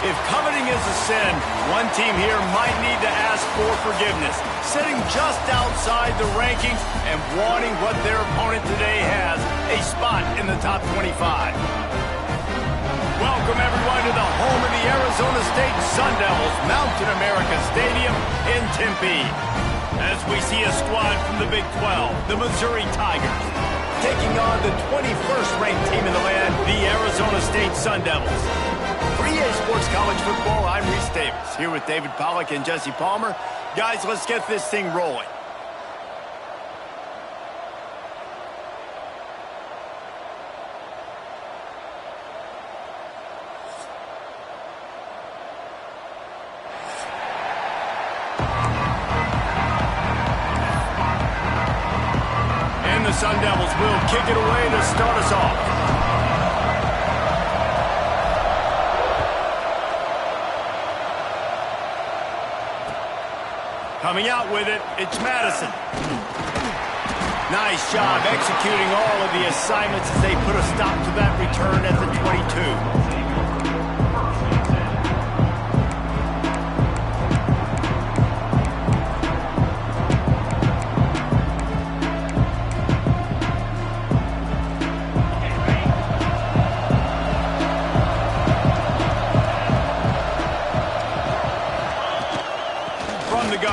If coveting is a sin, one team here might need to ask for forgiveness, sitting just outside the rankings and wanting what their opponent today has, a spot in the top 25. Welcome, everyone, to the home of the Arizona State Sun Devils, Mountain America Stadium in Tempe. As we see a squad from the Big 12, the Missouri Tigers, taking on the 21st ranked team in the land, the Arizona State Sun Devils. For EA Sports College Football, I'm Reese Davis, here with David Pollack and Jesse Palmer. Guys, let's get this thing rolling. And the Sun Devils will kick it away to start us off. Coming out with it, it's Madison. Nice job executing all of the assignments as they put a stop to that return at the 22.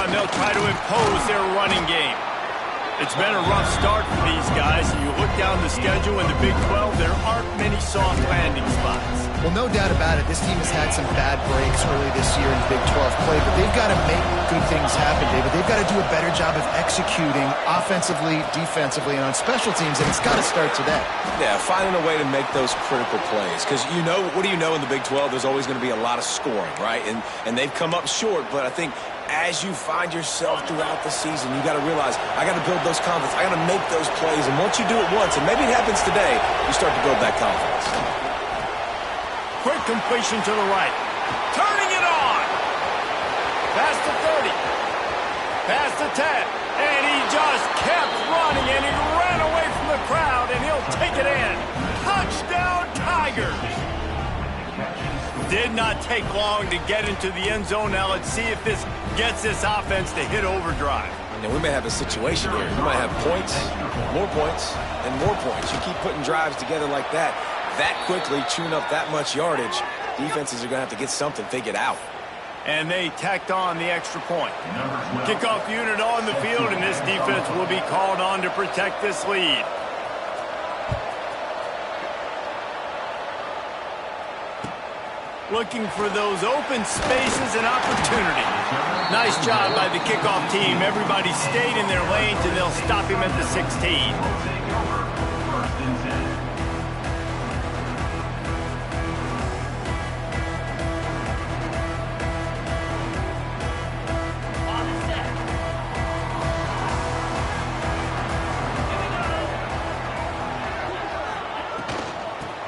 They'll try to impose their running game. It's been a rough start for these guys, and you look down the schedule in the Big 12, there aren't many soft landing spots. Well, no doubt about it. This team has had some bad breaks early this year in Big 12 play, but they've got to make good things happen, David. They've got to do a better job of executing offensively, defensively, and on special teams, and it's got to start today. Yeah, finding a way to make those critical plays. Because, you know, what do you know in the Big 12? There's always going to be a lot of scoring, right? And they've come up short, but I think as you find yourself throughout the season, you got to realize, I got to build those confidence. I got to make those plays. And once you do it once, and maybe it happens today, you start to build that confidence. Quick completion to the right. Turning it on. Pass to 30. Pass to 10. And he just kept running, and he ran away from the crowd, and he'll take it in. Touchdown, Tigers. Did not take long to get into the end zone. Now let's see if this gets this offense to hit overdrive. Now we may have a situation here. You might have points, and more points. You keep putting drives together like that quickly, chewing up that much yardage, defenses are going to have to get something figured out. And they tacked on the extra point. Kickoff unit on the field, and this defense will be called on to protect this lead. looking for those open spaces and opportunities. Nice job by the kickoff team. Everybody stayed in their lanes, and they'll stop him at the 16.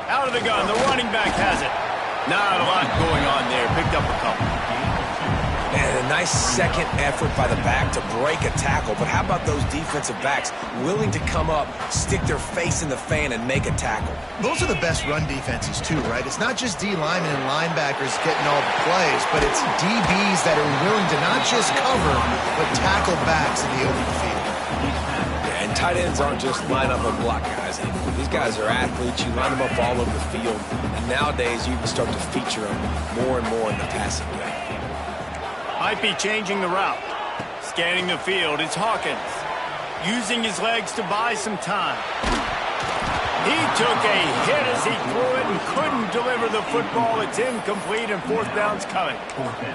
Out of the gun, the running back has it. Not a lot going on there. Picked up a couple. And a nice second effort by the back to break a tackle. But how about those defensive backs willing to come up, stick their face in the fan, and make a tackle? Those are the best run defenses, too, right? It's not just D linemen and linebackers getting all the plays, but it's DBs that are willing to not just cover, but tackle backs in the open field. Yeah, and tight ends aren't just line up and block guys. These guys are athletes. You line them up all over the field. And nowadays, you can start to feature them more and more in the passing game. Might be changing the route. Scanning the field, it's Hawkins. Using his legs to buy some time. He took a hit as he threw it and couldn't deliver the football. It's incomplete, and fourth down's coming.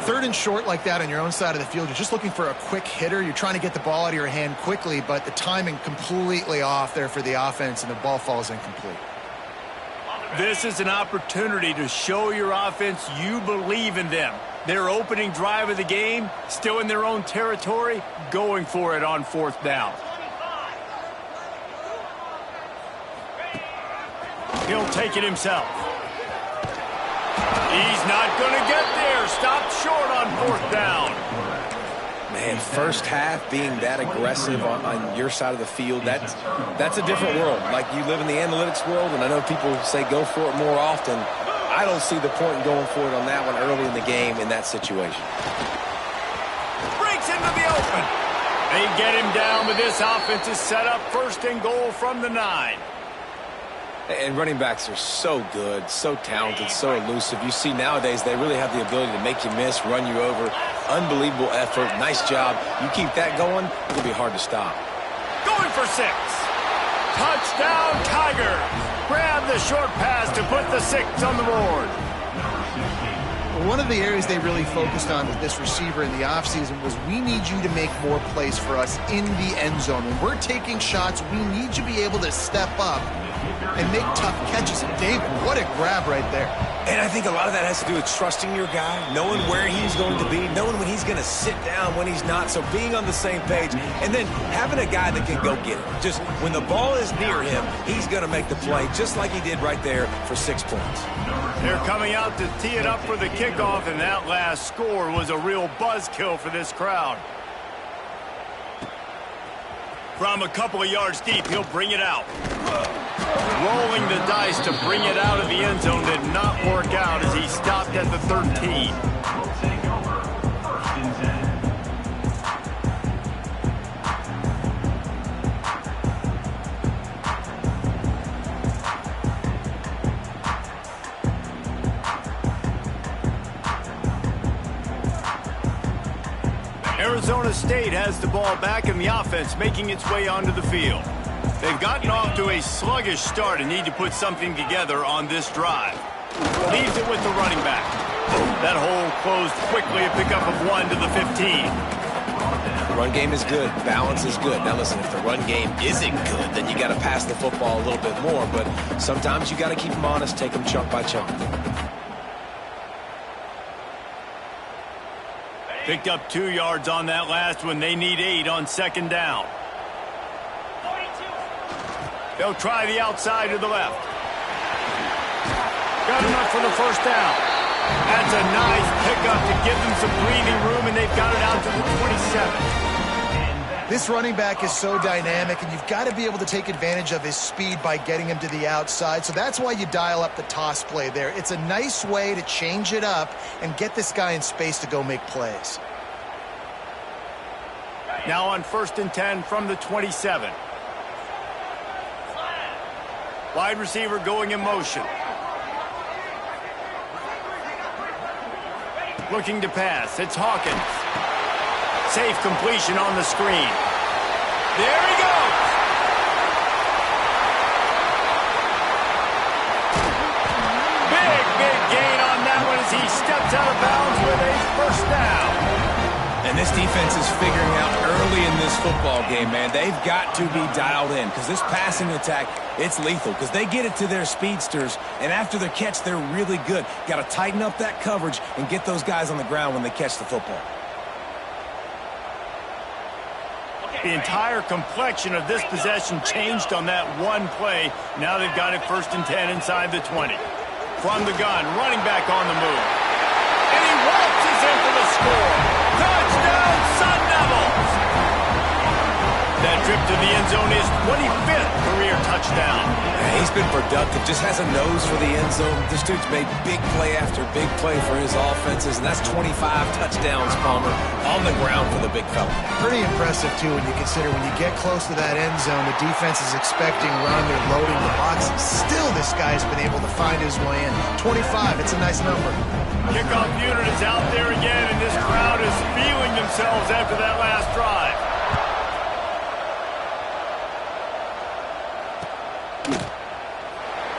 Third and short like that on your own side of the field, you're just looking for a quick hitter. You're trying to get the ball out of your hand quickly, but the timing completely off there for the offense, and the ball falls incomplete. This is an opportunity to show your offense you believe in them. Their opening drive of the game, still in their own territory, going for it on fourth down. He'll take it himself. He's not going to get there. Stopped short on fourth down. Man, first half being that aggressive on your side of the field, that's a different world. Like, you live in the analytics world, and I know people say go for it more often. I don't see the point in going for it on that one early in the game in that situation. Breaks into the open. They get him down, but this offense is set up first and goal from the 9. And running backs are so good, so talented, so elusive. You see nowadays they really have the ability to make you miss, run you over. Unbelievable effort. Nice job. You keep that going, it'll be hard to stop. Going for 6. Touchdown, Tigers. Grab the short pass to put the 6 on the board. One of the areas they really focused on with this receiver in the offseason was, we need you to make more plays for us in the end zone. When we're taking shots, we need you to be able to step up and make tough catches. And David, what a grab right there. And I think a lot of that has to do with trusting your guy, knowing where he's going to be, knowing when he's going to sit down, when he's not. So being on the same page, and then having a guy that can go get it. Just when the ball is near him, he's going to make the play, just like he did right there for 6 points. They're coming out to tee it up for the kickoff, and that last score was a real buzzkill for this crowd. From a couple of yards deep, he'll bring it out. Rolling the dice to bring it out of the end zone did not work out as he stopped at the 13. Arizona State has the ball back in the offense, making its way onto the field. They've gotten off to a sluggish start and need to put something together on this drive. Leaves it with the running back. That hole closed quickly, a pickup of 1 to the 15. Run game is good. Balance is good. Now listen, if the run game isn't good, then you got to pass the football a little bit more. But sometimes you got to keep them honest, take them chunk by chunk. Picked up 2 yards on that last one. They need 8 on second down. They'll try the outside to the left. Got enough for the first down. That's a nice pickup to give them some breathing room, and they've got it out to the 27. This running back is so dynamic, and you've got to be able to take advantage of his speed by getting him to the outside. So that's why you dial up the toss play there. It's a nice way to change it up and get this guy in space to go make plays. Now on 1st and 10 from the 27. Wide receiver going in motion. Looking to pass. It's Hawkins. Safe completion on the screen. There he goes. Big gain on that one as he gets out of bounds with a first down. And this defense is figuring out early in this football game, man. They've got to be dialed in because this passing attack, it's lethal because they get it to their speedsters, and after the catch, they're really good. Got to tighten up that coverage and get those guys on the ground when they catch the football. The entire complexion of this possession changed on that one play. Now they've got it 1st and 10 inside the 20. From the gun, running back on the move. And he waltzes in for the score. Touchdown, Sun Devils! That trip to the end zone is 25th career touchdown. Yeah, he's been productive, just has a nose for the end zone. This dude's made big play after big play for his offenses, and that's 25 touchdowns, Palmer, on the ground for the big fella. Pretty impressive, too, when you consider when you get close to that end zone, the defense is expecting run, they're loading the box. Still, this guy's been able to find his way in. 25, it's a nice number. Kickoff unit is out there again, and this crowd is feeling themselves after that last drive.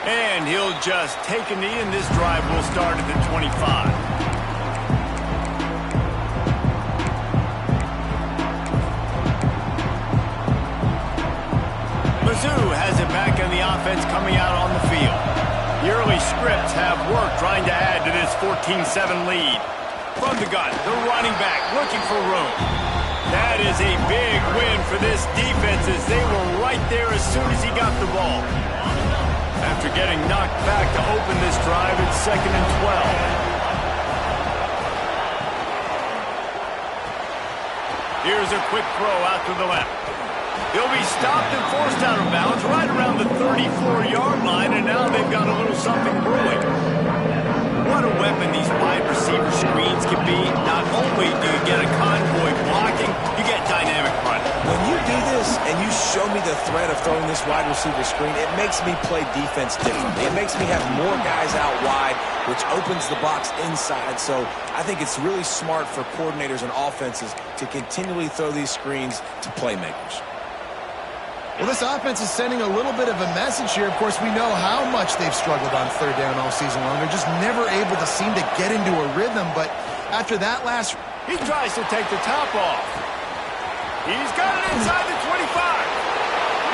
And he'll just take a knee, and this drive will start at the 25. Mizzou has it back in the offense coming out on the field. The early scripts have worked trying to add to this 14-7 lead. From the gun, the running back looking for room. That is a big win for this defense as they were right there as soon as he got the ball. After getting knocked back to open this drive, it's 2nd and 12. Here's a quick throw out to the left. He'll be stopped and forced out of bounds right around the 34-yard line, and now they've got a little something brewing. What a weapon these wide receiver screens can be. Not only do you get a convoy blocking, you get dynamic running. When you do this and you show me the threat of throwing this wide receiver screen, it makes me play defense differently. It makes me have more guys out wide, which opens the box inside. So I think it's really smart for coordinators and offenses to continually throw these screens to playmakers. Well, this offense is sending a little bit of a message here. Of course, we know how much they've struggled on 3rd down all season long. They're just never able to seem to get into a rhythm. But after that last... He tries to take the top off. He's got it inside the 25.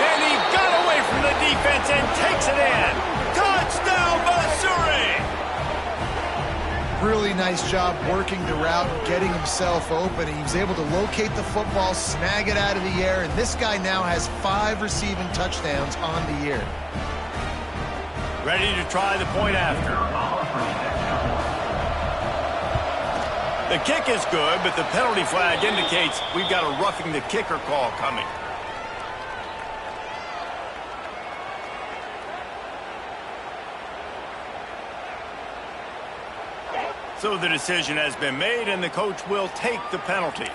And he got away from the defense and takes it in. Touchdown, Missouri! Really nice job working the route, getting himself open. He was able to locate the football, snag it out of the air, and this guy now has 5 receiving touchdowns on the year. Ready to try the point after. The kick is good, but the penalty flag indicates we've got a roughing the kicker call coming. So the decision has been made, and the coach will take the penalty.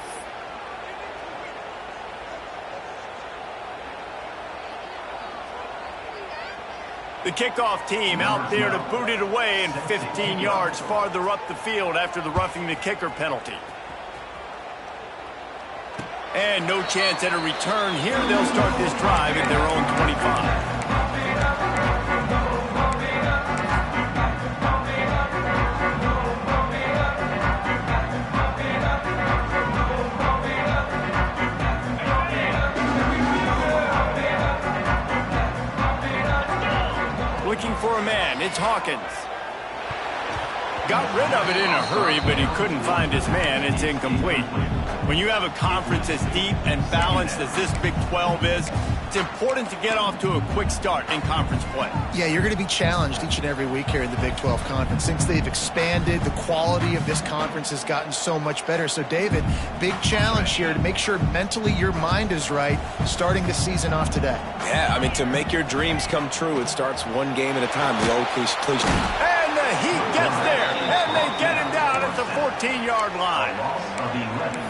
The kickoff team out there to boot it away and 15 yards farther up the field after the roughing the kicker penalty. And no chance at a return here. They'll start this drive at their own 25. Looking for a man, it's Hawkins. Got rid of it in a hurry, but he couldn't find his man. It's incomplete. When you have a conference as deep and balanced as this Big 12 is, it's important to get off to a quick start in conference play. Yeah, you're going to be challenged each and every week here in the Big 12 Conference. Since they've expanded, the quality of this conference has gotten so much better. So, David, big challenge here to make sure mentally your mind is right starting the season off today. Yeah, I mean, to make your dreams come true, it starts one game at a time, the old cliche. And the Heat gets there, and they get him down at the 14-yard line.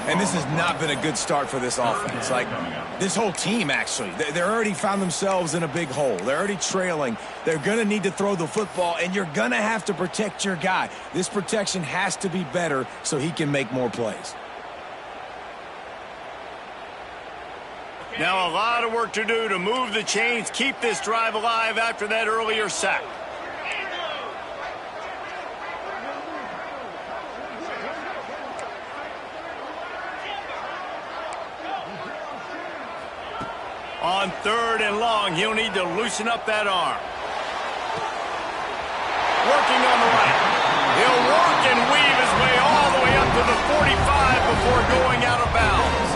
And this has not been a good start for this offense. Like, this whole team, actually. They're already found themselves in a big hole. They're already trailing. They're going to need to throw the football, and you're going to have to protect your guy. This protection has to be better so he can make more plays. Now a lot of work to do to move the chains, keep this drive alive after that earlier sack. On 3rd and long, he'll need to loosen up that arm. Working on the right. He'll work and weave his way all the way up to the 45 before going out of bounds.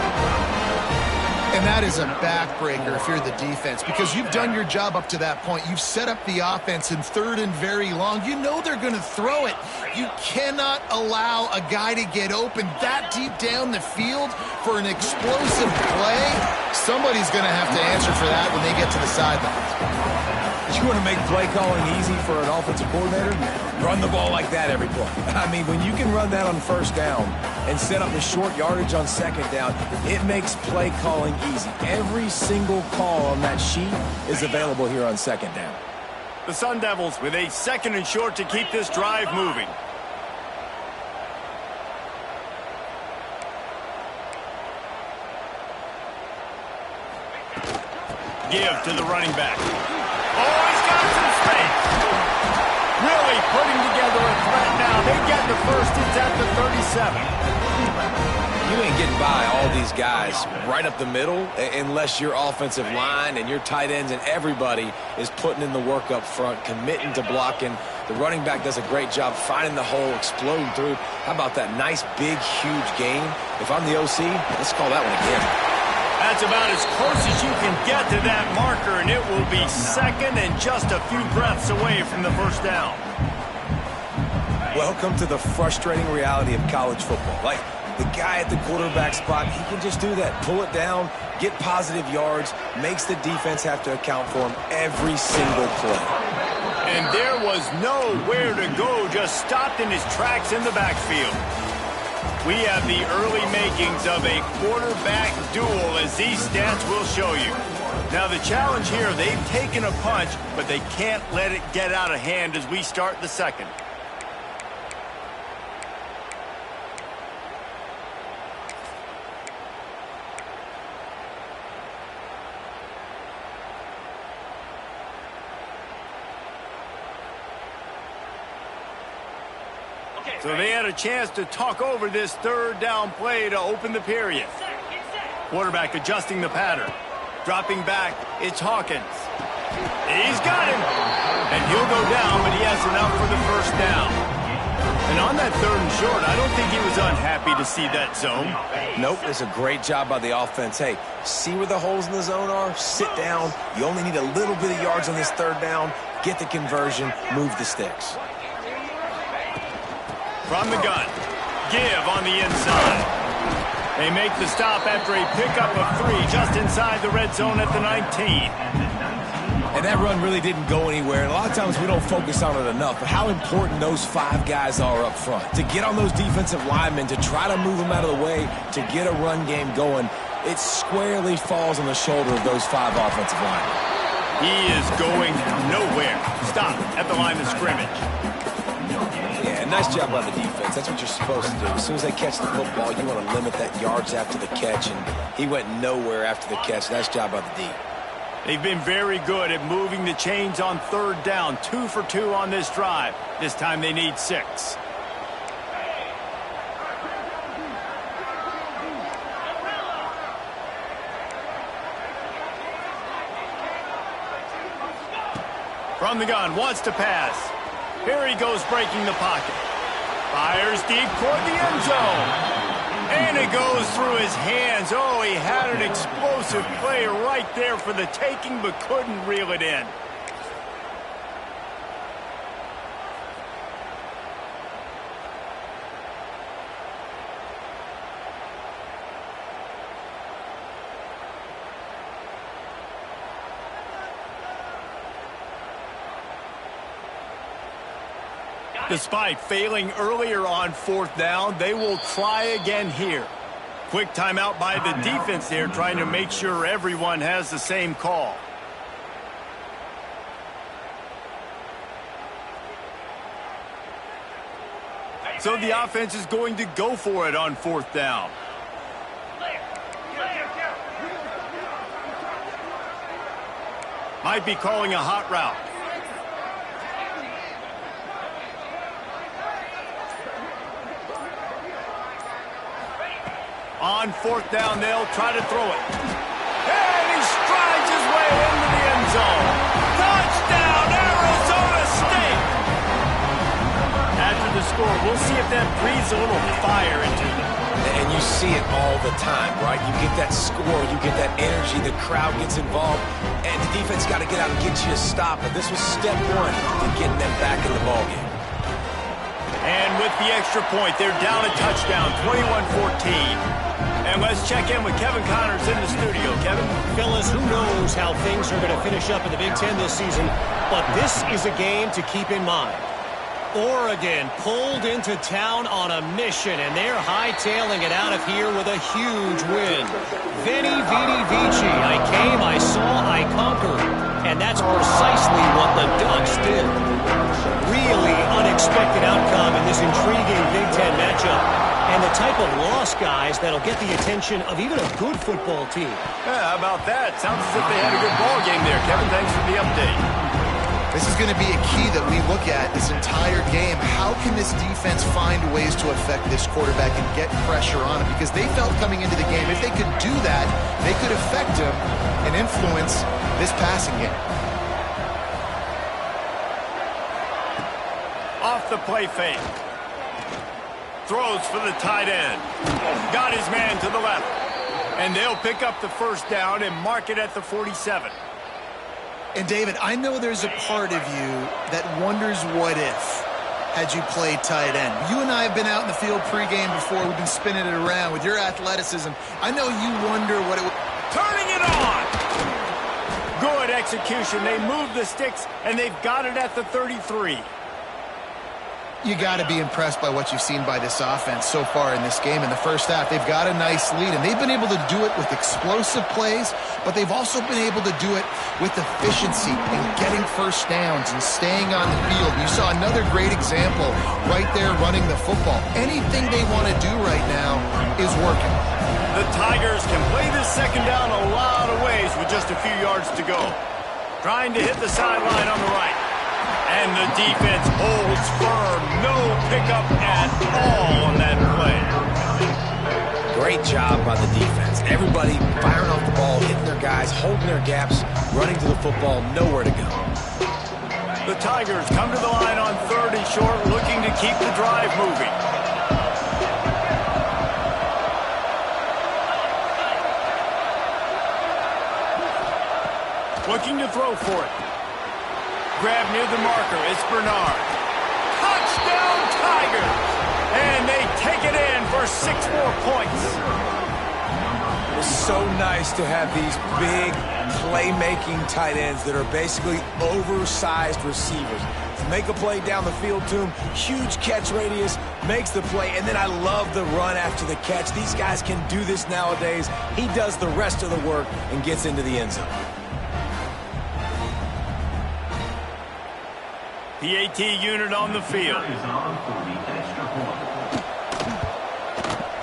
And that is a backbreaker if you're the defense, because you've done your job up to that point. You've set up the offense in 3rd and very long. You know they're going to throw it. You cannot allow a guy to get open that deep down the field for an explosive play. Somebody's going to have to answer for that when they get to the sidelines. You want to make play calling easy for an offensive coordinator? Run the ball like that every play. I mean, when you can run that on 1st down and set up the short yardage on 2nd down, it makes play calling easy. Every single call on that sheet is available here on 2nd down. The Sun Devils with a 2nd and short to keep this drive moving. Give to the running back. Oh, he's got some space. Really putting together a threat now. They get the first. It's at the 37. You ain't getting by all these guys right up the middle unless your offensive line and your tight ends and everybody is putting in the work up front, committing to blocking. The running back does a great job finding the hole, exploding through. How about that nice, big, huge gain? If I'm the OC, let's call that one again. That's about as close as you can get to that marker, and it will be 2nd and just a few breaths away from the 1st down. Welcome to the frustrating reality of college football. Like, the guy at the quarterback spot, he can just do that. Pull it down, get positive yards, makes the defense have to account for him every single play. And there was nowhere to go, just stopped in his tracks in the backfield. We have the early makings of a quarterback duel, as these stats will show you. Now the challenge here, they've taken a punch, but they can't let it get out of hand as we start the 2nd. So they had a chance to talk over this 3rd down play to open the period. Quarterback adjusting the pattern. Dropping back, it's Hawkins. He's got him. And he'll go down, but he has enough for the 1st down. And on that 3rd and short, I don't think he was unhappy to see that zone. Nope, it's a great job by the offense. Hey, see where the holes in the zone are? Sit down. You only need a little bit of yards on this 3rd down. Get the conversion, move the sticks. From the gun, give on the inside. They make the stop after a pickup of 3 just inside the red zone at the 19. And that run really didn't go anywhere. And a lot of times we don't focus on it enough, but how important those 5 guys are up front. To get on those defensive linemen, to try to move them out of the way, to get a run game going, it squarely falls on the shoulder of those 5 offensive linemen. He is going nowhere. Stop at the line of scrimmage. Yeah, nice job by the defense. That's what you're supposed to do. As soon as they catch the football, you want to limit that yards after the catch, and he went nowhere after the catch. Nice job by the D. They've been very good at moving the chains on 3rd down. 2 for 2 on this drive. This time they need 6. From the gun, wants to pass. Here he goes, breaking the pocket. Fires deep toward the end zone. And it goes through his hands. Oh, he had an explosive play right there for the taking, but couldn't reel it in. Despite failing earlier on 4th down, they will try again here. Quick timeout by the defense there, trying to make sure everyone has the same call. So the offense is going to go for it on 4th down. Might be calling a hot route. On 4th down, they'll try to throw it. And he strides his way into the end zone. Touchdown, Arizona State! After the score, we'll see if that breathes a little fire into them. And you see it all the time, right? You get that score, you get that energy, the crowd gets involved, and the defense got to get out and get you a stop. But this was step one to getting them back in the ballgame. And with the extra point, they're down a touchdown, 21-14. And let's check in with Kevin Connors in the studio. Kevin? Fellas, who knows how things are going to finish up in the Big Ten this season, but this is a game to keep in mind. Oregon pulled into town on a mission, and they're hightailing it out of here with a huge win. Veni, vidi, vici. I came, I saw, I conquered. And that's precisely what the Ducks did. Really unexpected outcome in this intriguing Big Ten matchup. And the type of loss, guys, that'll get the attention of even a good football team. Yeah, how about that? Sounds as if they had a good ball game there. Kevin, thanks for the update. This is going to be a key that we look at this entire game. How can this defense find ways to affect this quarterback and get pressure on him? Because they felt coming into the game, if they could do that, they could affect him and influence this passing game. Off the play fake. Throws for the tight end. Got his man to the left. And they'll pick up the first down and mark it at the 47. And David, I know there's a part of you that wonders what if had you played tight end. You and I have been out in the field pregame before. We've been spinning it around with your athleticism. I know you wonder what it would... Turning it on! Good execution. They move the sticks, and they've got it at the 33. You got to be impressed by what you've seen by this offense so far in this game. In the first half, they've got a nice lead, and they've been able to do it with explosive plays, but they've also been able to do it with efficiency and getting first downs and staying on the field. You saw another great example right there running the football. Anything they want to do right now is working. The Tigers can play this second down a lot of ways with just a few yards to go. Trying to hit the sideline on the right. And the defense holds firm. No pickup at all on that play. Great job by the defense. Everybody firing off the ball, hitting their guys, holding their gaps, running to the football, nowhere to go. The Tigers come to the line on 3rd and short, looking to keep the drive moving. Looking to throw for it. Grab near the marker. It's Bernard. Touchdown, Tigers! And they take it in for 6 more points. It's so nice to have these big playmaking tight ends that are basically oversized receivers. Make a play down the field to him, huge catch radius, makes the play, and then I love the run after the catch. These guys can do this nowadays. He does the rest of the work and gets into the end zone. PAT unit on the field.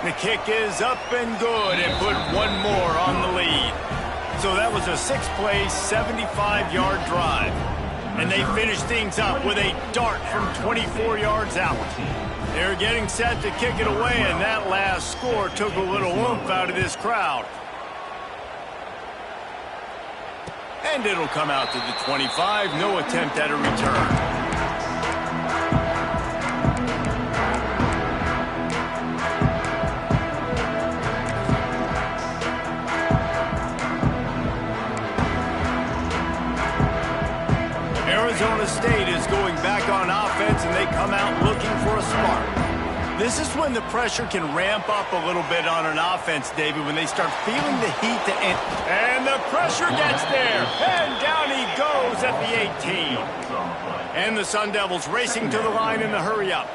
The kick is up and good and put one more on the lead. So that was a 6-play, 75-yard drive. And they finished things up with a dart from 24 yards out. They're getting set to kick it away, and that last score took a little oomph out of this crowd. And it'll come out to the 25. No attempt at a return. Arizona State is going back on offense, and they come out looking for a spark. This is when the pressure can ramp up a little bit on an offense, David, when they start feeling the heat to end. And the pressure gets there, and down he goes at the 18. And the Sun Devils racing to the line in the hurry-up.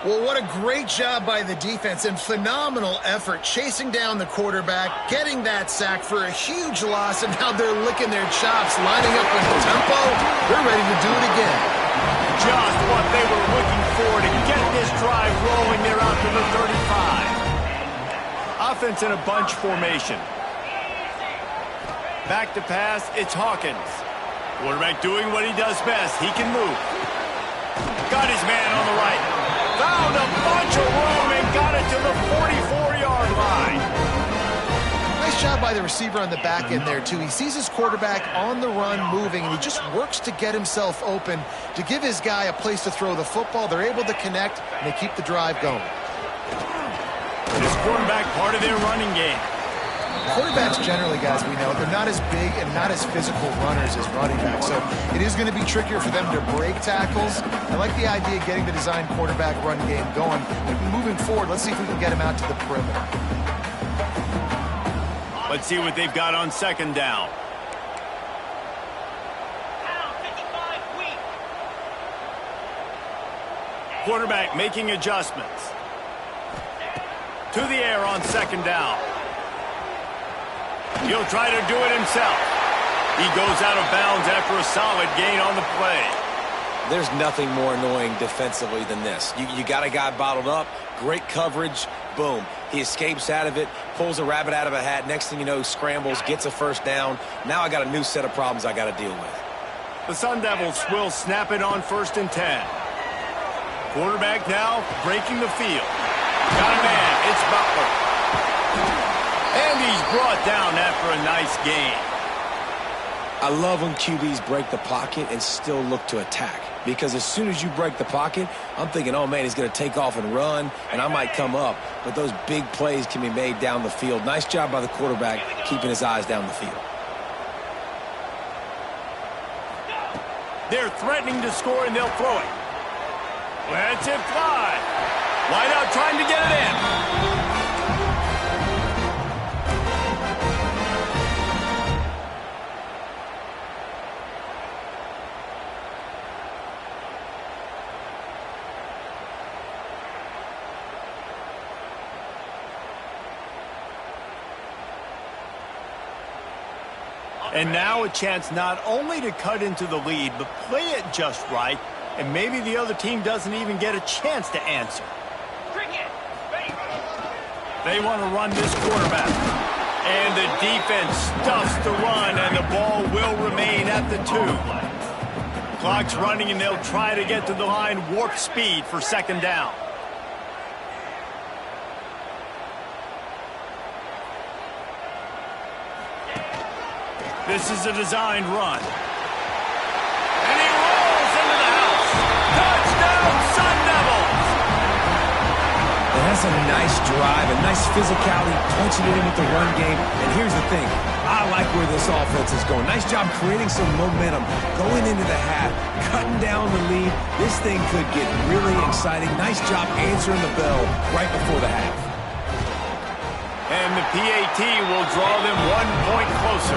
Well, what a great job by the defense and phenomenal effort chasing down the quarterback, getting that sack for a huge loss, and now they're licking their chops, lining up in the tempo. They're ready to do it again. Just what they were looking for to get this drive rolling. They're out to the 35. Offense in a bunch formation. Back to pass, it's Hawkins. Quarterback doing what he does best. He can move. Got his man on the right. Found a bunch of room and got it to the 44-yard line. Nice job by by the receiver on the back end there, too. He sees his quarterback on the run moving, and he just works to get himself open to give his guy a place to throw the football. They're able to connect, and they keep the drive going. This quarterback part of their running game. Quarterbacks generally, guys, we know, they're not as big and not as physical runners as running backs, so it is going to be trickier for them to break tackles. I like the idea of getting the design quarterback run game going. Moving forward, let's see if we can get him out to the perimeter. Let's see what they've got on second down. Quarterback making adjustments. To the air on second down. He'll try to do it himself. He goes out of bounds after a solid gain on the play. There's nothing more annoying defensively than this. You got a guy bottled up, great coverage, boom. He escapes out of it, pulls a rabbit out of a hat. Next thing you know, scrambles, gets a first down. Now I got a new set of problems I got to deal with. The Sun Devils will snap it on 1st and 10. Quarterback now breaking the field. Got a man. It's Butler. And he's brought down after a nice gain. I love when QBs break the pocket and still look to attack. Because as soon as you break the pocket, I'm thinking, oh, man, he's going to take off and run, and I might come up. But those big plays can be made down the field. Nice job by the quarterback keeping his eyes down the field. They're threatening to score, and they'll throw it. Lets it fly. Wide out trying to get it in. And now a chance not only to cut into the lead, but play it just right, and maybe the other team doesn't even get a chance to answer. They want to run this quarterback. And the defense stuffs the run, and the ball will remain at the 2. Clock's running, and they'll try to get to the line warp speed for second down. This is a designed run. And he rolls into the house. Touchdown, Sun Devils! It has a nice drive, a nice physicality, punching it in with the run game. And here's the thing. I like where this offense is going. Nice job creating some momentum, going into the half, cutting down the lead. This thing could get really exciting. Nice job answering the bell right before the half. And the PAT will draw them 1 point closer.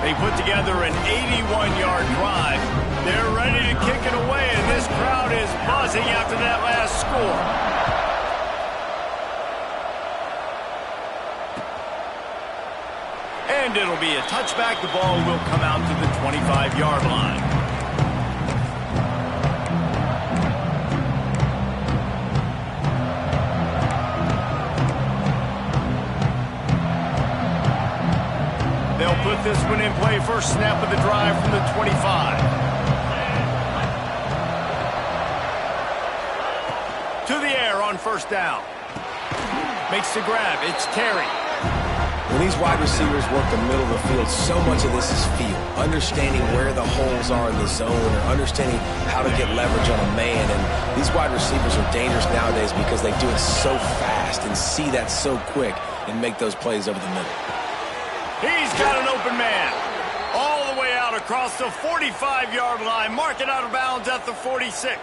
They put together an 81-yard drive. They're ready to kick it away, and this crowd is buzzing after that last score. And it'll be a touchback. The ball will come out to the 25-yard line. They'll put this one in play. First snap of the drive from the 25. To the air on first down. Makes the grab. It's Terry. When these wide receivers work the middle of the field, so much of this is feel. Understanding where the holes are in the zone, or understanding how to get leverage on a man. And these wide receivers are dangerous nowadays because they do it so fast and see that so quick and make those plays over the middle. He's got an open man. All the way out across the 45-yard line. Mark it out of bounds at the 46.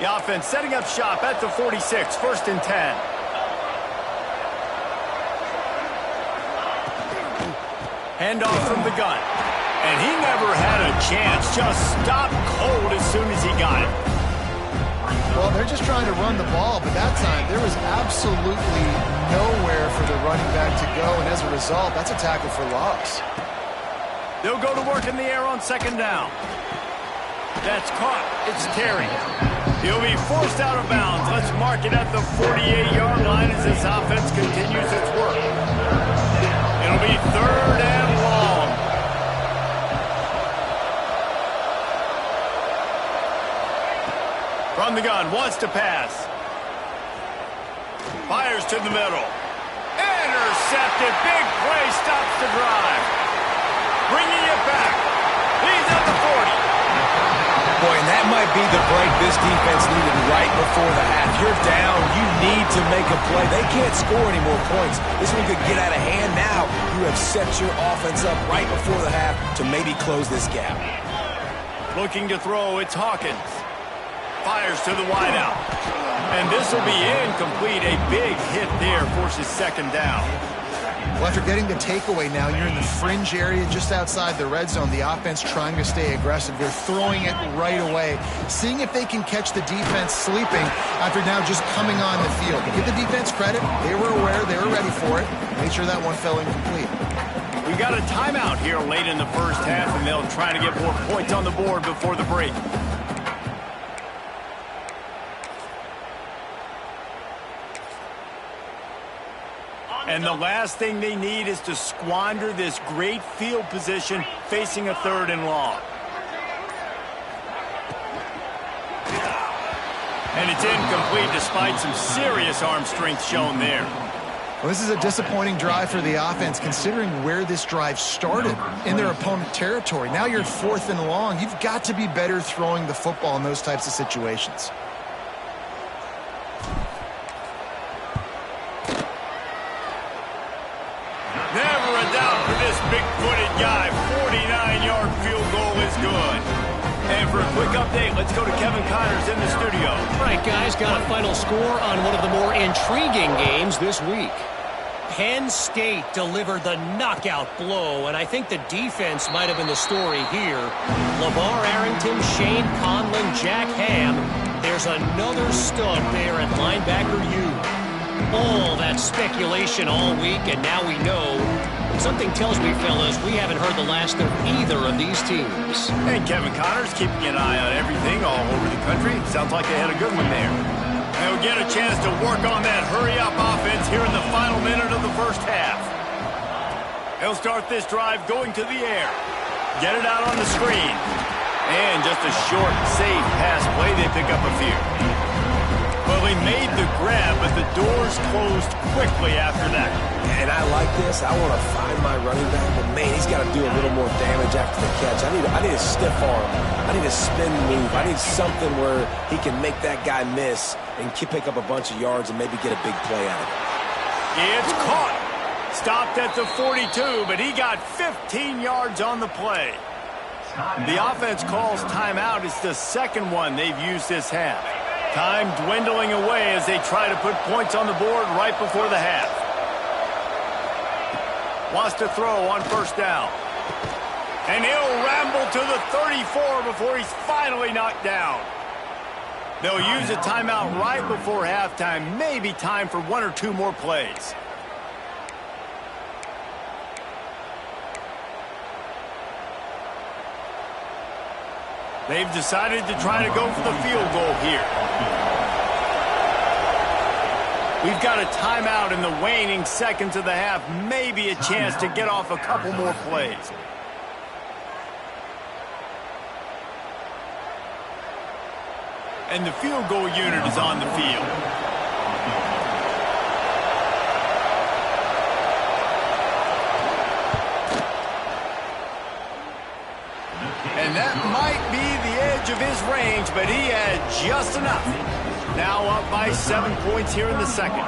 The offense setting up shop at the 46. First and 10. Handoff from the gun. And he never had a chance. Just stopped cold as soon as he got it. Well, they're just trying to run the ball, but that time there was absolutely nowhere for the running back to go, and as a result, that's a tackle for loss. They'll go to work in the air on second down. That's caught. It's Terry. He'll be forced out of bounds. Let's mark it at the 48-yard line as this offense continues its work. It'll be third and long. From the gun, wants to pass. Fires to the middle. Intercepted. Big play stops the drive. Bringing it back. He's at the 40. Boy, and that might be the break this defense needed right before the half. You're down. You need to make a play. They can't score any more points. This one could get out of hand now. You have set your offense up right before the half to maybe close this gap. Looking to throw, it's Hawkins. Fires to the wideout. And this will be incomplete. A big hit there forces second down. Well, after getting the takeaway now, you're in the fringe area just outside the red zone. The offense trying to stay aggressive. They're throwing it right away, seeing if they can catch the defense sleeping after now just coming on the field. Give the defense credit. They were aware. They were ready for it. Made sure that one fell incomplete. We got a timeout here late in the first half, and they'll try to get more points on the board before the break. And the last thing they need is to squander this great field position facing a 3rd and long. And it's incomplete despite some serious arm strength shown there. Well, this is a disappointing drive for the offense considering where this drive started in their opponent territory. Now you're 4th and long. You've got to be better throwing the football in those types of situations. Never a doubt for this big-footed guy. 49-yard field goal is good. And for a quick update, let's go to Kevin Connors in the studio. All right, guys, got a final score on one of the more intriguing games this week. Penn State delivered the knockout blow, and I think the defense might have been the story here. LeVar Arrington, Shane Conlon, Jack Ham. There's another stud there at linebacker U. All that speculation all week, and now we know. Something tells me, fellas, we haven't heard the last of either of these teams. And Kevin Connors keeping an eye on everything all over the country. Sounds like they had a good one there. They'll get a chance to work on that hurry-up offense here in the final minute of the first half. They'll start this drive going to the air. Get it out on the screen. And just a short, safe pass play. They pick up a few. Well, he made the grab, but the doors closed quickly after that. And I like this. I want to find my running back, but man, he's got to do a little more damage after the catch. I need a stiff arm. I need a spin move. I need something where he can make that guy miss and pick up a bunch of yards and maybe get a big play out of it. It's caught. Stopped at the 42, but he got 15 yards on the play. The offense calls timeout. It's the second one they've used this half. Time dwindling away as they try to put points on the board right before the half. Wants to throw on first down. And he'll ramble to the 34 before he's finally knocked down. They'll use a timeout right before halftime. Maybe time for 1 or 2 more plays. They've decided to try to go for the field goal here. We've got a timeout in the waning seconds of the half. Maybe a chance to get off a couple more plays. And the field goal unit is on the field. And that might be the edge of his range, but he had just enough. Now up by 7 points here in the second.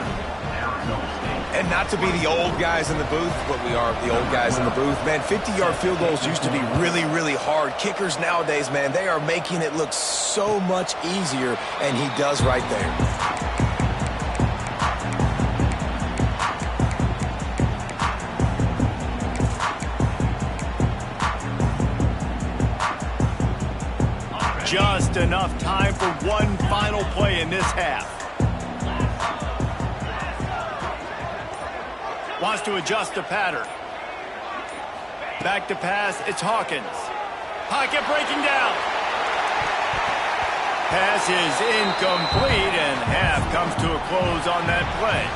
And not to be the old guys in the booth, but we are the old guys in the booth. Man, 50-yard field goals used to be really, really hard. Kickers nowadays, man, they are making it look so much easier, and he does right there. Just enough time for one final play in this half. Wants to adjust the pattern. Back to pass, it's Hawkins. Pocket breaking down. Pass is incomplete, and half comes to a close on that play.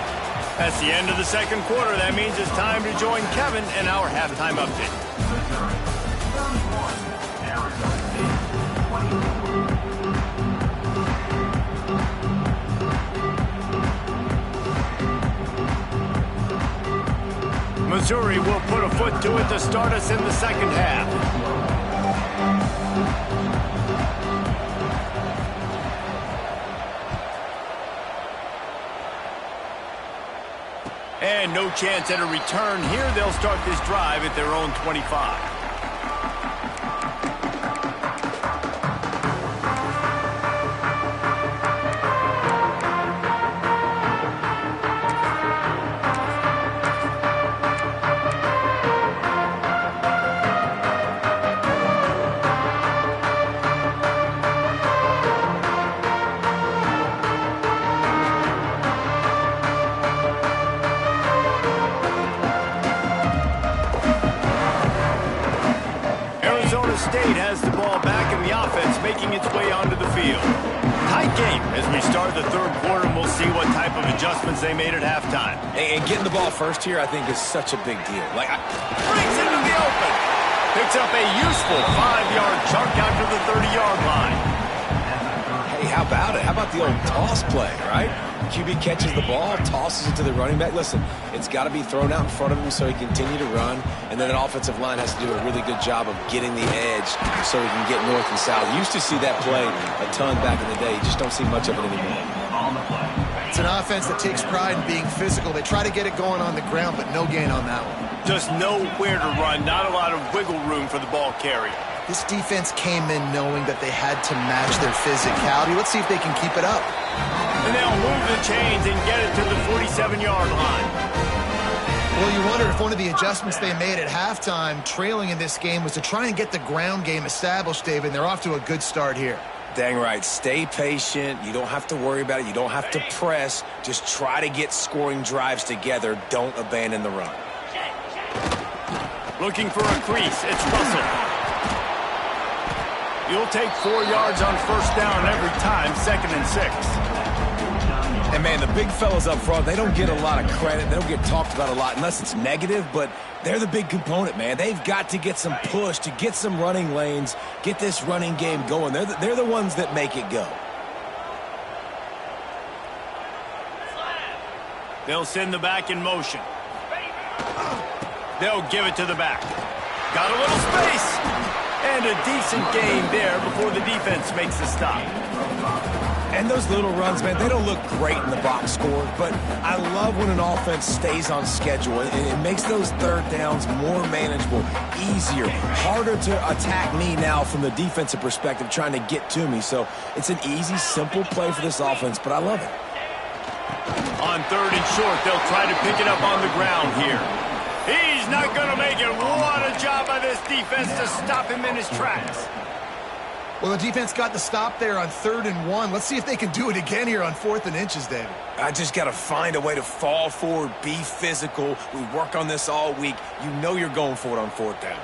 That's the end of the second quarter. That means it's time to join Kevin in our halftime update. Missouri will put a foot to it to start us in the second half. And no chance at a return here. They'll start this drive at their own 25. State has the ball back in the offense, making its way onto the field. Tight game as we start the third quarter, and we'll see what type of adjustments they made at halftime. And getting the ball first here, I think, is such a big deal. Brings into the open. Picks up a useful 5-yard chunk out to the 30-yard line. Hey, how about it? How about the old toss play, right? QB catches the ball, tosses it to the running back. Listen, it's got to be thrown out in front of him so he can continue to run, and then an offensive line has to do a really good job of getting the edge so he can get north and south. Used to see that play a ton back in the day. You just don't see much of it anymore. It's an offense that takes pride in being physical. They try to get it going on the ground, but no gain on that one. Just nowhere to run, not a lot of wiggle room for the ball carrier. This defense came in knowing that they had to match their physicality. Let's see if they can keep it up. And they'll move the chains and get it to the 47-yard line. Well, you wonder if one of the adjustments they made at halftime, trailing in this game, was to try and get the ground game established, David, and they're off to a good start here. Dang right. Stay patient. You don't have to worry about it. You don't have to press. Just try to get scoring drives together. Don't abandon the run. Looking for a crease. It's Russell. You'll take 4 yards on first down every time, 2nd and 6. And, man, the big fellas up front, they don't get a lot of credit. They don't get talked about a lot unless it's negative, but they're the big component, man. They've got to get some push, to get some running lanes, get this running game going. They're the ones that make it go. They'll send the back in motion. They'll give it to the back. Got a little space. And a decent gain there before the defense makes the stop. And those little runs, man, they don't look great in the box score, but I love when an offense stays on schedule, and it makes those third downs more manageable, easier, harder to attack me now from the defensive perspective trying to get to me. So it's an easy, simple play for this offense, but I love it. On 3rd and short, they'll try to pick it up on the ground here. He's not going to make it. What a job by this defense to stop him in his tracks. Well, the defense got the stop there on 3rd and 1. Let's see if they can do it again here on 4th and inches, David. I just got to find a way to fall forward, be physical. We work on this all week. You know you're going for it on 4th down.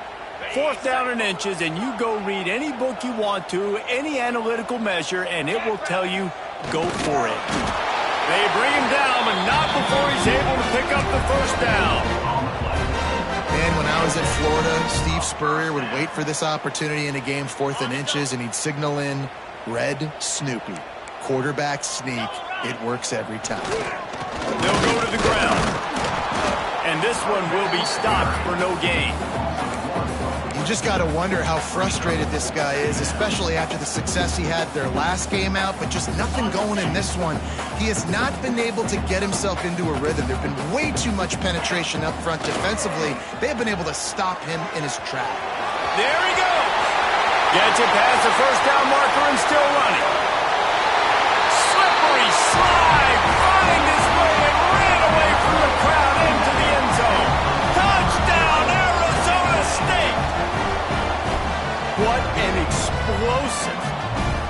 4th down and inches, and you go read any book you want to, any analytical measure, and it will tell you, go for it. They bring him down, but not before he's able to pick up the first down. And when I was at Florida, Steve Spurrier would wait for this opportunity in a game, 4th and inches, and he'd signal in Red Snoopy. Quarterback sneak. It works every time. They'll go to the ground. And this one will be stopped for no gain. You just got to wonder how frustrated this guy is, especially after the success he had their last game out, but just nothing going in this one. He has not been able to get himself into a rhythm. There's been way too much penetration up front defensively. They have been able to stop him in his track. There he goes. Gets it past the first down marker and still running. Slippery slide. Find his way and ran away from the crowd into the end zone. Touchdown, Arizona State. What an explosive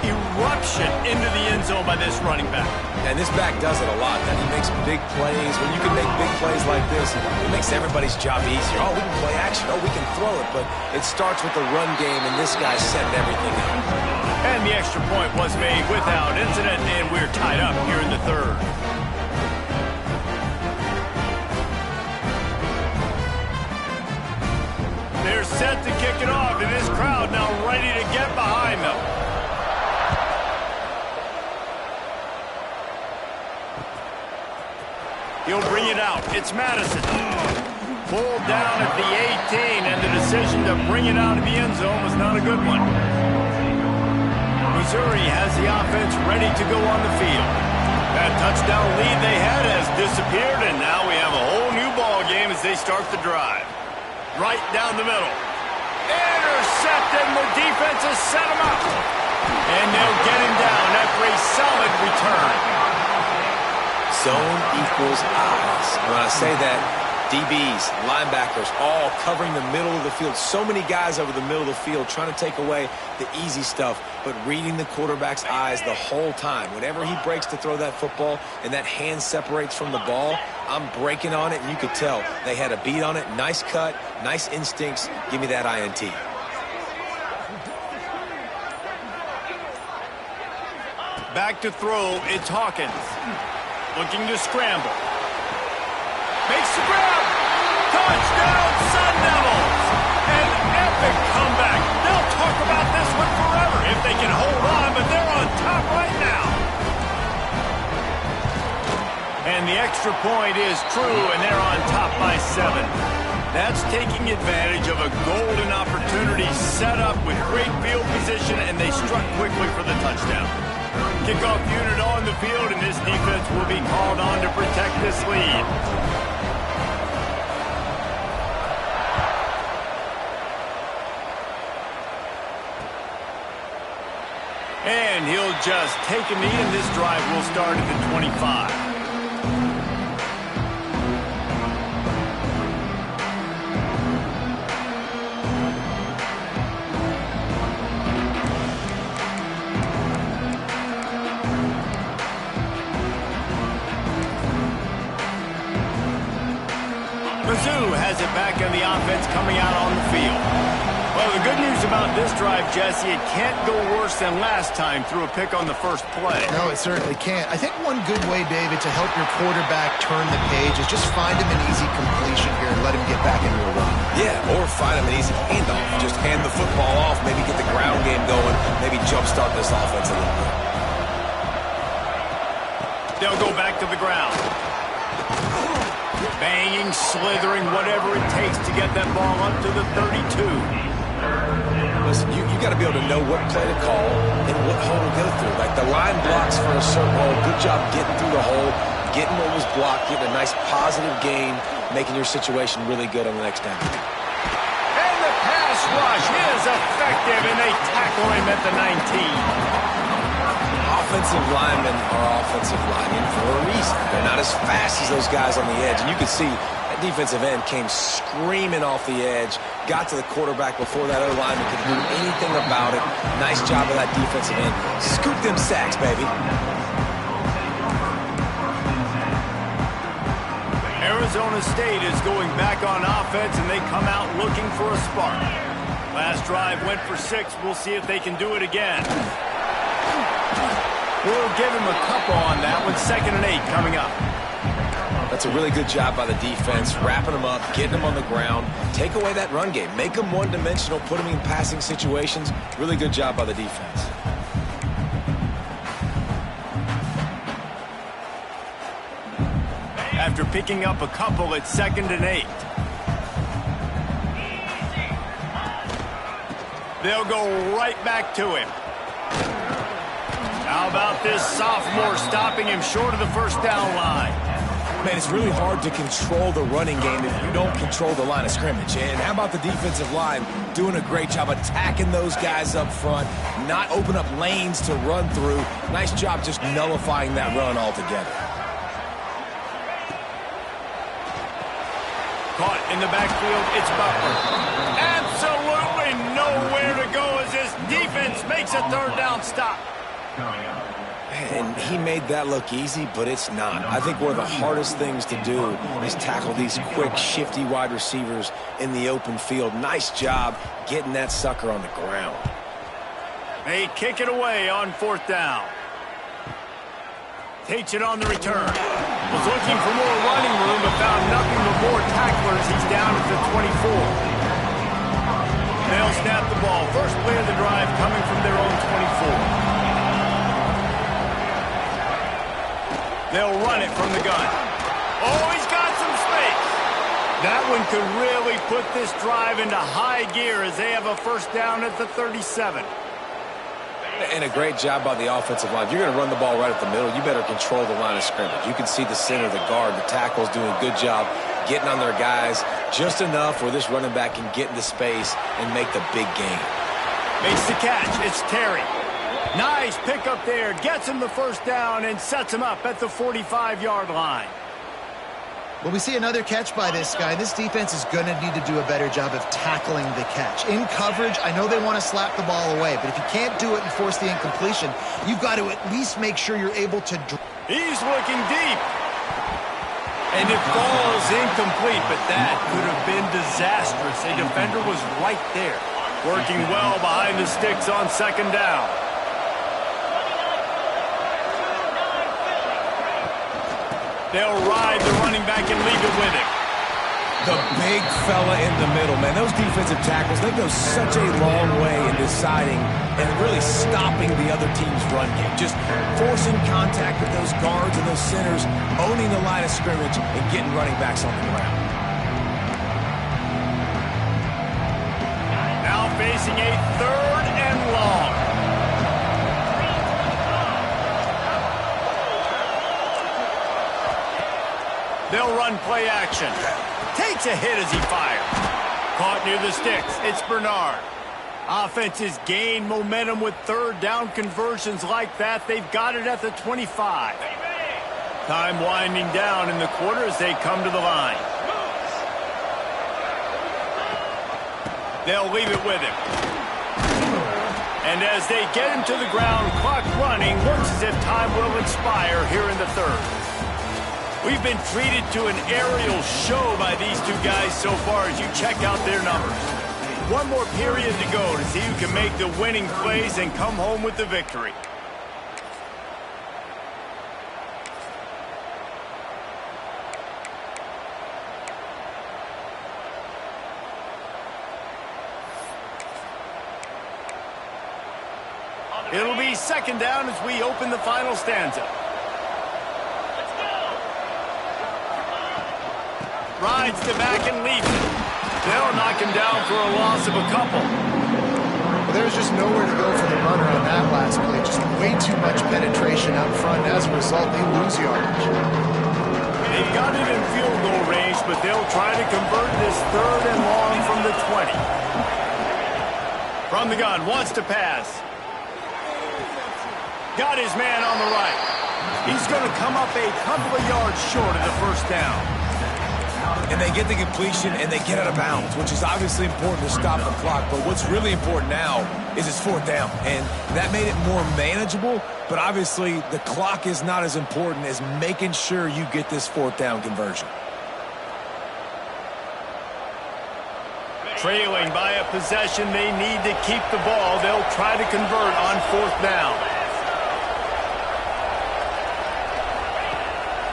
eruption into the end zone by this running back. And this back does it a lot. That he makes big plays. When you can make big plays like this, it makes everybody's job easier. Oh, we can play action. Oh, we can throw it. But it starts with the run game, and this guy's setting everything up. And the extra point was made without incident, and we're tied up here in the 3rd. They're set to kick it off, and this crowd now ready to get behind them. He'll bring it out. It's Madison. Pulled down at the 18, and the decision to bring it out of the end zone was not a good one. Missouri has the offense ready to go on the field. That touchdown lead they had has disappeared, and now we have a whole new ball game as they start the drive. Right down the middle. Intercepted, and the defense has set him up. And they'll get him down after a solid return. Zone equals eyes. When I say that, DBs, linebackers, all covering the middle of the field. So many guys over the middle of the field trying to take away the easy stuff, but reading the quarterback's eyes the whole time. Whenever he breaks to throw that football and that hand separates from the ball, I'm breaking on it, and you could tell they had a beat on it. Nice cut, nice instincts. Give me that INT. Back to throw, it's Hawkins. Looking to scramble. Makes the grab. Touchdown, Sun Devils. An epic comeback. They'll talk about this one forever if they can hold on, but they're on top right now. And the extra point is true, and they're on top by 7. That's taking advantage of a golden opportunity set up with great field position, and they struck quickly for the touchdown. Kickoff unit on the field, and this defense will be called on to protect this lead. And he'll just take a knee, and this drive will start at the 25. Mizzou has it back in the offense coming out on the field. Well, the good news about this drive, Jesse, it can't go worse than last time through a pick on the first play. No, it certainly can't. I think one good way, David, to help your quarterback turn the page is just find him an easy completion here and let him get back into a run. Yeah, or find him an easy handoff. Just hand the football off, maybe get the ground game going, maybe jumpstart this offense a little bit. They'll go back to the ground. Banging, slithering, whatever it takes to get that ball up to the 32. Listen, you got to be able to know what play to call and what hole to go through. Like the line blocks for a certain hole. Good job getting through the hole, getting what was blocked, getting a nice positive gain, making your situation really good on the next down. And the pass rush is effective, and they tackle him at the 19. Offensive linemen are offensive linemen for a reason. They're not as fast as those guys on the edge. And you can see that defensive end came screaming off the edge, got to the quarterback before that other lineman could do anything about it. Nice job of that defensive end. Scoop them sacks, baby. Arizona State is going back on offense, and they come out looking for a spark. Last drive went for 6. We'll see if they can do it again. We'll give him a couple on that one. 2nd and 8 coming up. That's a really good job by the defense, wrapping them up, getting them on the ground. Take away that run game. Make them one-dimensional, put them in passing situations. Really good job by the defense. After picking up a couple, it's 2nd and 8. They'll go right back to him. How about this sophomore stopping him short of the first down line? Man, it's really hard to control the running game if you don't control the line of scrimmage. And how about the defensive line doing a great job attacking those guys up front, not open up lanes to run through. Nice job just nullifying that run altogether. Caught in the backfield, it's Butler. Absolutely nowhere to go as this defense makes a 3rd down stop. And he made that look easy, but it's not. I think one of the hardest things to do is tackle these quick, shifty wide receivers in the open field. Nice job getting that sucker on the ground. They kick it away on 4th down. Takes it on the return. Was looking for more running room, but found nothing but more tacklers. He's down at the 24. They'll snap the ball. First play of the drive coming from their own 24. They'll run it from the gun. Oh, he's got some space. That one could really put this drive into high gear as they have a first down at the 37. And a great job by the offensive line. If you're going to run the ball right at the middle, you better control the line of scrimmage. You can see the center, the guard, the tackles doing a good job getting on their guys just enough where this running back can get into space and make the big gain. Makes the catch. It's Terry. Nice pick up there. Gets him the first down and sets him up at the 45-yard line. Well, we see another catch by this guy. This defense is going to need to do a better job of tackling the catch. In coverage, I know they want to slap the ball away, but if you can't do it and force the incompletion, you've got to at least make sure you're able to... He's looking deep. And it falls incomplete, but that could have been disastrous. A defender was right there, working well behind the sticks on second down. They'll ride the running back and leave it with him. The big fella in the middle, man. Those defensive tackles, they go such a long way in deciding and really stopping the other team's run game. Just forcing contact with those guards and those centers, owning the line of scrimmage, and getting running backs on the ground. Now facing a third and long. They'll run play action. Takes a hit as he fires. Caught near the sticks. It's Bernard. Offenses gain momentum with third down conversions like that. They've got it at the 25. Time winding down in the quarter as they come to the line. They'll leave it with him. And as they get him to the ground, clock running, looks as if time will expire here in the third. We've been treated to an aerial show by these two guys so far as you check out their numbers. One more period to go to see who can make the winning plays and come home with the victory. It'll be second down as we open the final stanza. Rides to back and leads it. They'll knock him down for a loss of a couple. Well, there's just nowhere to go for the runner on that last play. Just way too much penetration up front. As a result, they lose yardage. They've got it in field goal range, but they'll try to convert this third and long from the 20. From the gun, wants to pass. Got his man on the right. He's going to come up a couple of yards short of the first down. And they get the completion, and they get out of bounds, which is obviously important to stop the clock. But what's really important now is it's fourth down. And that made it more manageable, but obviously the clock is not as important as making sure you get this fourth down conversion. Trailing by a possession, they need to keep the ball. They'll try to convert on fourth down.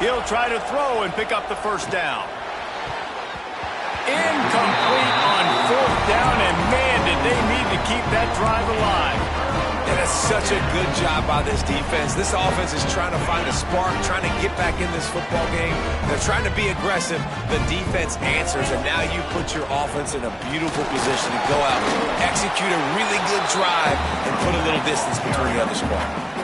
He'll try to throw and pick up the first down. Incomplete on fourth down, and man, did they need to keep that drive alive. And it's such a good job by this defense. This offense is trying to find a spark, trying to get back in this football game. They're trying to be aggressive. The defense answers, and now you put your offense in a beautiful position to go out, execute a really good drive, and put a little distance between the other squad.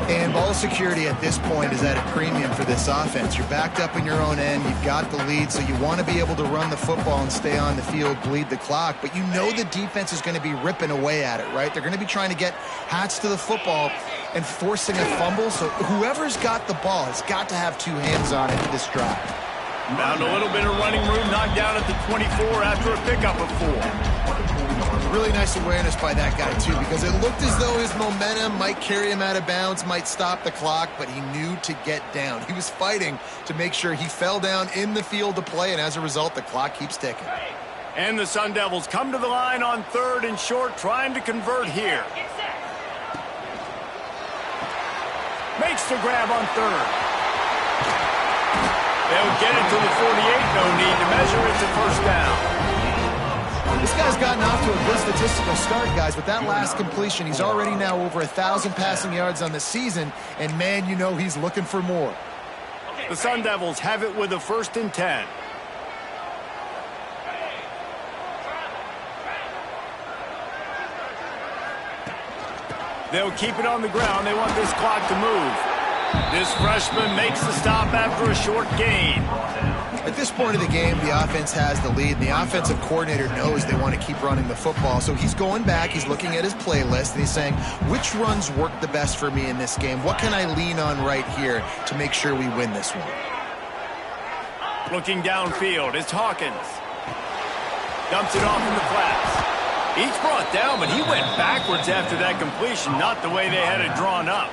And ball security at this point is at a premium for this offense. You're backed up in your own end. You've got the lead, so you want to be able to run the football and stay on the field, bleed the clock. But you know the defense is going to be ripping away at it, right? They're going to be trying to get hats to the football and forcing a fumble. So whoever's got the ball has got to have two hands on it this drive. Found a little bit of running room, knocked down at the 24 after a pickup of 4. Really nice awareness by that guy, too, because it looked as though his momentum might carry him out of bounds, might stop the clock, but he knew to get down. He was fighting to make sure he fell down in the field to play, and as a result, the clock keeps ticking. And the Sun Devils come to the line on third and short, trying to convert here. Makes the grab on third. They'll get it to the 48, no need to measure. It's a first down. This guy's gotten off to a good statistical start, guys. With that last completion, he's already now over 1,000 passing yards on the season, and man, you know he's looking for more. The Sun Devils have it with a 1st and 10. They'll keep it on the ground. They want this clock to move. This freshman makes the stop after a short gain. At this point of the game, the offense has the lead, and the offensive coordinator knows they want to keep running the football. So he's going back, he's looking at his playlist, and he's saying, which runs work the best for me in this game? What can I lean on right here to make sure we win this one? Looking downfield, it's Hawkins. Dumps it off in the flats. He's brought down, but he went backwards after that completion, not the way they had it drawn up.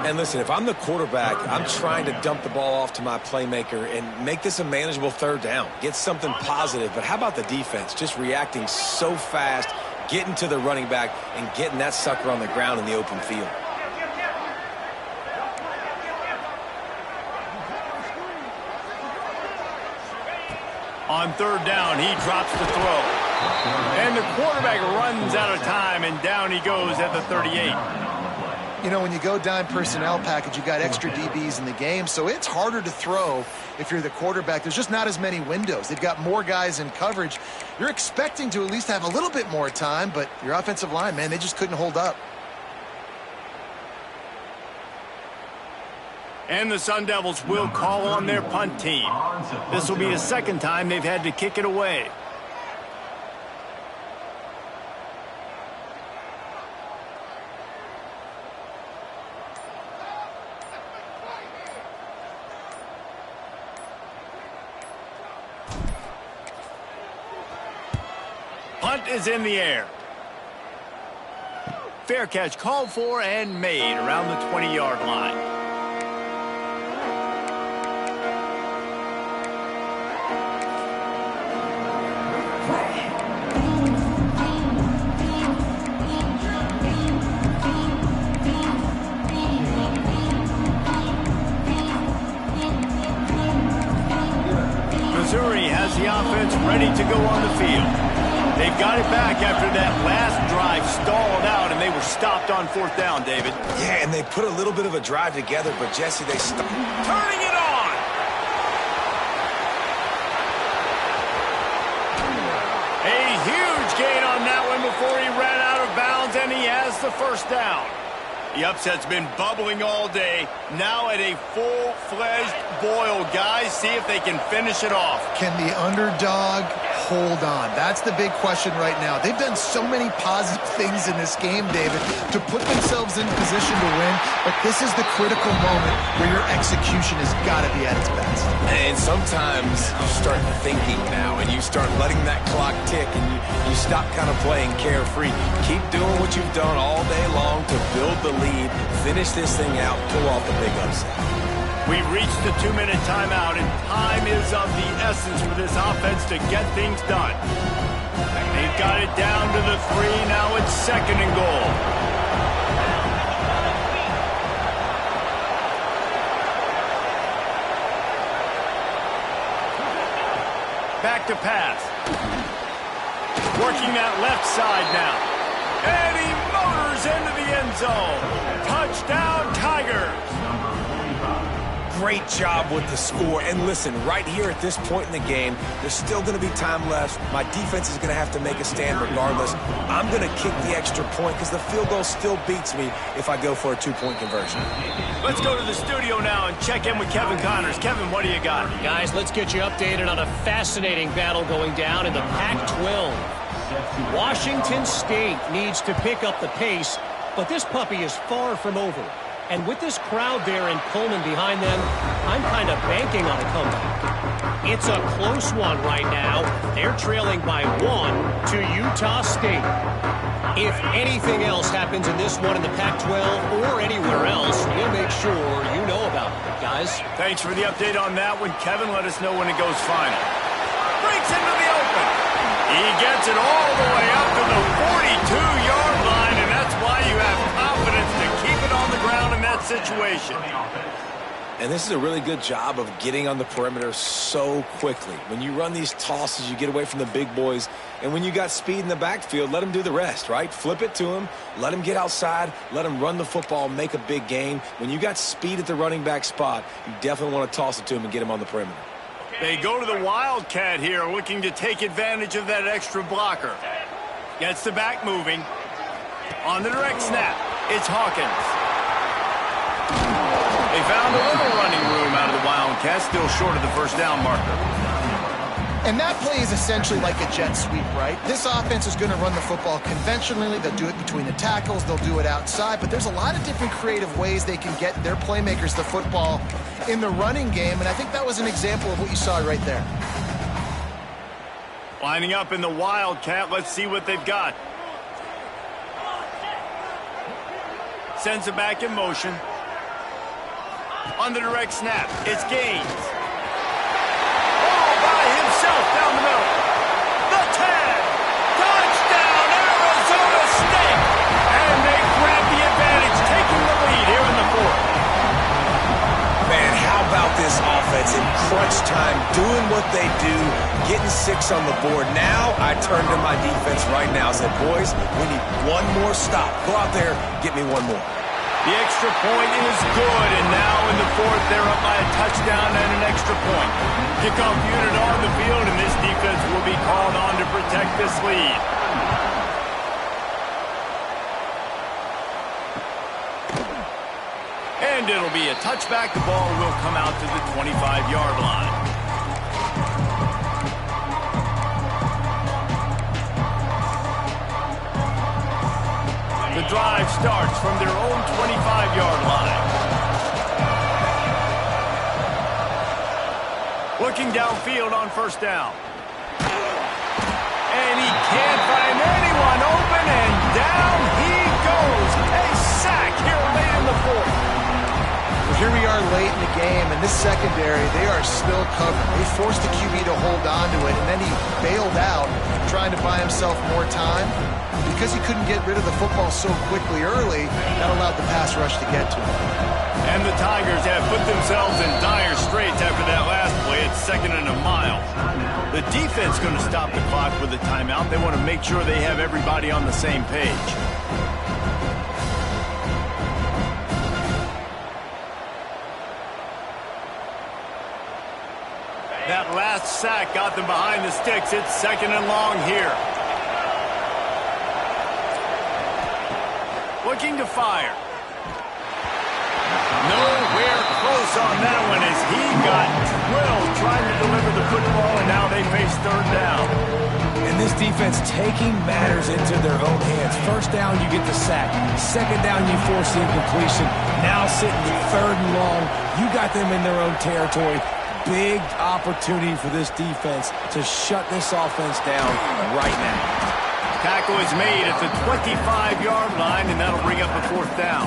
And listen, if I'm the quarterback, I'm trying to dump the ball off to my playmaker and make this a manageable third down. Get something positive. But how about the defense? Just reacting so fast, getting to the running back, and getting that sucker on the ground in the open field. On third down, he drops the throw. And the quarterback runs out of time, and down he goes at the 38. You know, when you go dime personnel package, you got extra DBs in the game, so it's harder to throw if you're the quarterback. There's just not as many windows. They've got more guys in coverage. You're expecting to at least have a little bit more time, but your offensive line, man, they just couldn't hold up. And the Sun Devils will call on their punt team. This will be the second time they've had to kick it away. Punt is in the air. Fair catch called for and made around the 20-yard line. Missouri has the offense ready to go on the field. They've got it back after that last drive stalled out, and they were stopped on fourth down, David. Yeah, and they put a little bit of a drive together, but Jesse, they stopped. Turning it on! A huge gain on that one before he ran out of bounds, and he has the first down. The upset's been bubbling all day. Now at a full-fledged boil. Guys, see if they can finish it off. Can the underdog hold on? That's the big question right now. They've done so many positive things in this game, David, to put themselves in position to win, but this is the critical moment where your execution has got to be at its best. And sometimes you start thinking now, and you start letting that clock tick, and you stop kind of playing carefree. Keep doing what you've done all day long to build the lead, finish this thing out, pull off the big upset. We've reached the 2-minute timeout, and time is of the essence for this offense to get things done. They've got it down to the 3. Now it's second and goal. Back to pass. Working that left side now. And he motors into the end zone. Touchdown, Tigers. Great job with the score. And listen, right here at this point in the game, there's still going to be time left. My defense is going to have to make a stand regardless. I'm going to kick the extra point because the field goal still beats me if I go for a 2-point conversion. Let's go to the studio now and check in with Kevin Connors. Kevin, what do you got? Guys, let's get you updated on a fascinating battle going down in the Pac-12. Washington State needs to pick up the pace, but this puppy is far from over. And with this crowd there in Pullman behind them, I'm kind of banking on a comeback. It's a close one right now. They're trailing by 1 to Utah State. If anything else happens in this one in the Pac-12 or anywhere else, we'll make sure you know about it, guys. Thanks for the update on that one, Kevin. Let us know when it goes final. Breaks into the open. He gets it all the way up to the 42-yard line, and that's why you have confidence to keep it on the ground in that situation. And this is a really good job of getting on the perimeter so quickly. When you run these tosses, you get away from the big boys. And when you got speed in the backfield, let them do the rest, right? Flip it to them, let them get outside, let them run the football, make a big gain. When you got speed at the running back spot, you definitely want to toss it to them and get them on the perimeter. They go to the Wildcat here, looking to take advantage of that extra blocker. Gets the back moving. On the direct snap, it's Hawkins. They found a little running room out of the Wildcats, still short of the first down marker. And that play is essentially like a jet sweep, right? This offense is going to run the football conventionally. They'll do it between the tackles. They'll do it outside. But there's a lot of different creative ways they can get their playmakers the football in the running game. And I think that was an example of what you saw right there. Lining up in the Wildcat. Let's see what they've got. Sends it back in motion. On the direct snap, it's Gaines. Down the middle. The 10. Touchdown, Arizona State. And they grab the advantage, taking the lead here in the fourth. Man, how about this offense in crunch time, doing what they do, getting 6 on the board. Now I turn to my defense right now and said, boys, we need one more stop. Go out there, get me one more. The extra point is good, and now in the fourth, they're up by a touchdown and an extra point. Kickoff unit on the field, and this defense will be called on to protect this lead. And it'll be a touchback. The ball will come out to the 25-yard line. The drive starts from their own 25-yard line. Looking downfield on first down. And he can't find anyone open, and down he goes. A sack here late in the fourth. Well, here we are late in the game, and this secondary, they are still covered. They forced the QB to hold on to it, and then he bailed out, trying to buy himself more time. Because he couldn't get rid of the football so quickly early, that allowed the pass rush to get to him. And the Tigers have put themselves in dire straits after that last play. It's 2nd and a mile. The defense going to stop the clock with a timeout. They want to make sure they have everybody on the same page. That last sack got them behind the sticks. It's 2nd and long here. Looking to fire. Nowhere close on that one as he got drilled trying to deliver the football, and now they face third down. And this defense taking matters into their own hands. First down, you get the sack. Second down, you force the incompletion. Now sitting 3rd and long, you got them in their own territory. Big opportunity for this defense to shut this offense down right now. Tackle is made at the 25-yard line, and that'll bring up the 4th down.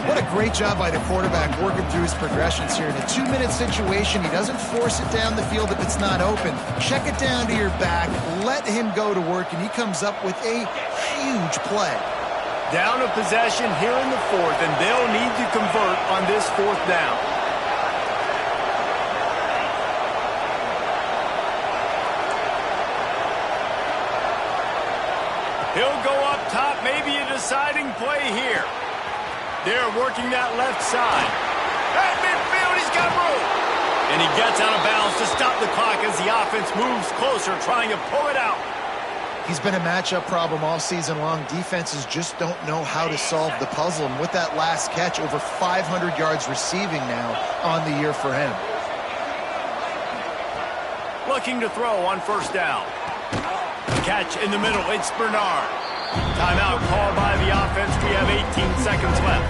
What a great job by the quarterback working through his progressions here. In a 2-minute situation, he doesn't force it down the field if it's not open. Check it down to your back, let him go to work, and he comes up with a huge play. Down a possession here in the 4th, and they'll need to convert on this 4th down. He'll go up top, maybe a deciding play here. They're working that left side. At midfield, he's got room. And he gets out of bounds to stop the clock as the offense moves closer, trying to pull it out. He's been a matchup problem all season long. Defenses just don't know how to solve the puzzle. And with that last catch, over 500 yards receiving now on the year for him. Looking to throw on first down. Catch in the middle, it's Bernard. Timeout called by the offense. We have 18 seconds left.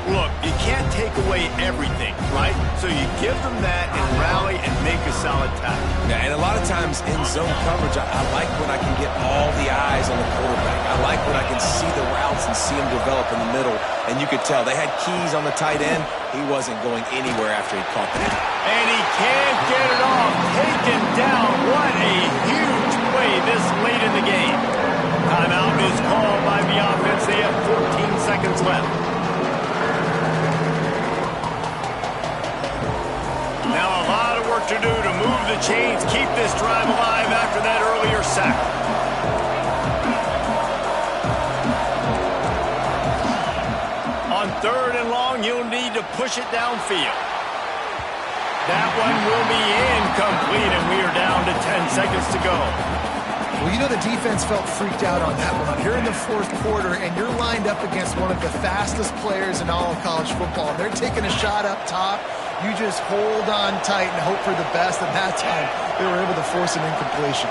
Look, you can't take away everything, right? So you give them that and rally and make a solid tackle. Yeah, and a lot of times in zone coverage, I like when I can get all the eyes on the quarterback. I like when I can see the routes and see them develop in the middle. And you could tell they had keys on the tight end. He wasn't going anywhere after he caught that. And he can't get it off. Taken down. What a huge play this late in the game. Timeout is called by the offense. They have 14 seconds left. Now a lot of work to do to move the chains, keep this drive alive after that earlier sack. On 3rd and long, you'll need to push it downfield. That one will be incomplete, and we are down to 10 seconds to go. Well, you know the defense felt freaked out on that one. You're in the fourth quarter, and you're lined up against one of the fastest players in all of college football. And they're taking a shot up top. You just hold on tight and hope for the best. And that time, they were able to force an incompletion.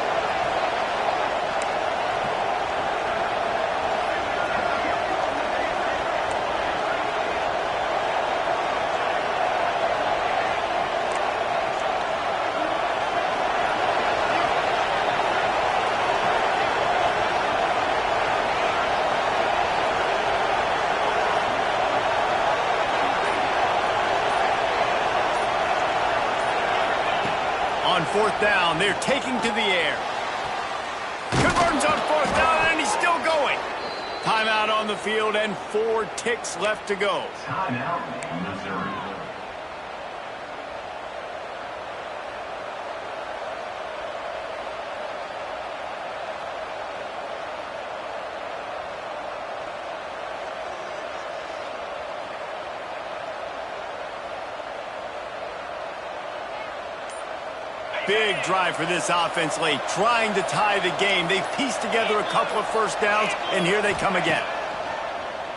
On fourth down, they're taking to the air. Converts on fourth down, and he's still going. Timeout on the field, and 4 ticks left to go. Timeout, Missouri. Big drive for this offense late, trying to tie the game. They've pieced together a couple of first downs, and here they come again.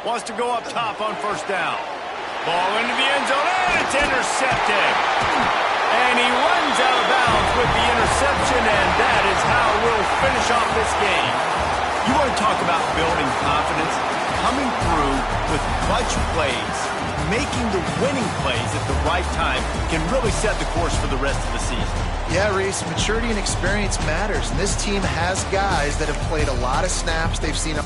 Wants to go up top on first down. Ball into the end zone, and it's intercepted. And he runs out of bounds with the interception, and that is how we'll finish off this game. You want to talk about building confidence? Coming through with clutch plays, making the winning plays at the right time can really set the course for the rest of the season. Yeah, Reese, maturity and experience matters. And this team has guys that have played a lot of snaps. They've seen